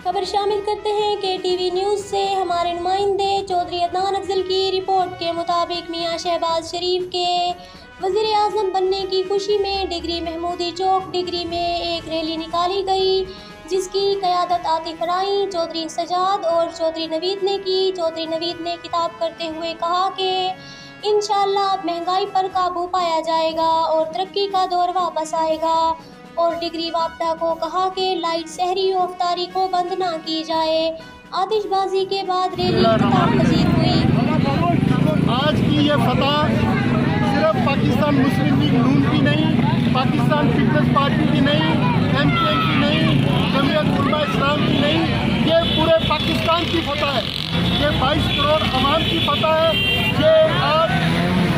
खबर शामिल करते हैं कि टीवी न्यूज़ से हमारे नुमाइंदे चौधरी अदनान अफजल की रिपोर्ट के मुताबिक मियां शहबाज शरीफ के वज़ीर आज़म बनने की खुशी में डिग्री महमूदी चौक डिग्री में एक रैली निकाली गई, जिसकी क़यादत आतिफ राई, चौधरी सजाद और चौधरी नवीद ने की। चौधरी नवीद ने खिताब करते हुए कहा कि इंशाअल्लाह अब महंगाई पर काबू पाया जाएगा और तरक्की का दौर वापस आएगा, और डिग्री वापडा को कहा कि लाइट शहरी अफ्तारी को बंद ना की जाए। आतिशबाजी के बाद रैली खिताब पजीर हुई। आज की ये फतह सिर्फ पाकिस्तान मुस्लिम लीग नून की नहीं, पाकिस्तान पीपल्स पार्टी की नहीं, MPN की नहीं, जमीयत उलमा इस्लाम की नहीं, ये पूरे पाकिस्तान की फतह है। ये 22 करोड़ अवाम की फतह है। ये आज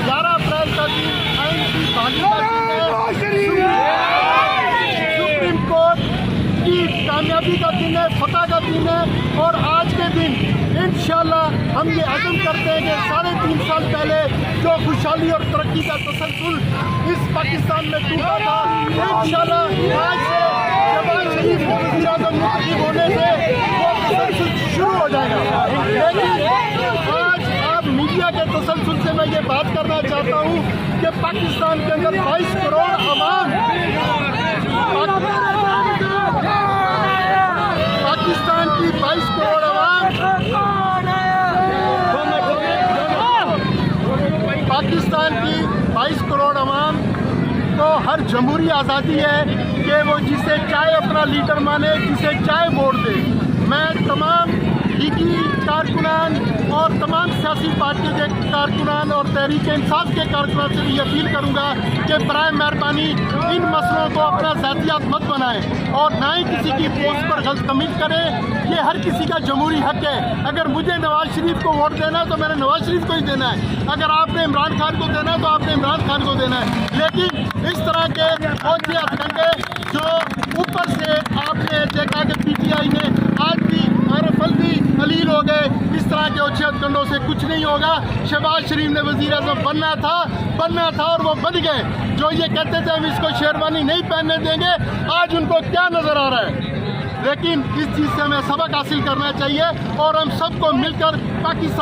11 अप्रैल का दिन आइन की बहाली का दिन है, सुप्रीम कोर्ट की कामयाबी का दिन है, फतह का दिन है। और आज के दिन इंशाअल्लाह हम ये अज़म करते हैं कि 3.5 साल पहले जो खुशहाली और तरक्की का तसलसल इस पाकिस्तान में टूटा था, इंशाअल्लाह आज से शहबाज शरीफ के वज़ीर आज़म मुंतखब होने से वो तसलसल शुरू हो जाएगा। लेकिन आज आप मीडिया के तसलसल से मैं ये बात करना चाहता हूँ कि पाकिस्तान के अंदर 22 करोड़ अवाम पाकिस्तान की 22 करोड़ पाकिस्तान की 22 करोड़ अवाम को हर जमहूरी आज़ादी है कि वो जिसे चाहे अपना लीडर माने, जिसे चाहे वोट दे। मैं तमाम लीगी कारकुनान और तमाम सियासी पार्टी के कारकुनान और तहरीक इंसाफ के कारकुनान से भी अपील करूंगा कि बराए मेहरबानी इन मसलों को अपना ज़ातियात मत बनाएं और ना ही किसी की पोस्ट पर गलत कमेंट करें। ये हर किसी का जमहूरी हक है। अगर मुझे नवाज शरीफ को वोट देना है तो मैंने नवाज शरीफ को ही देना है, अगर आपने इमरान खान को देना है तो आपने इमरान खान को देना है। लेकिन इस तरह के फौजी हथकंडे जो ऊपर से आपने देखा कि PTI ने आज भी आरफल्दी अलील हो गए, इस तरह के ओछे हथकंडों से कुछ नहीं होगा। शहबाज शरीफ ने वज़ीर आज़म बनना था और वो बन गए। जो ये कहते थे हम इसको शेरवानी नहीं पहनने देंगे, आज उनको क्या नज़र आ रहा है। लेकिन इस चीज़ से हमें सबक हासिल करना चाहिए और हम सबको मिलकर पाकिस्तान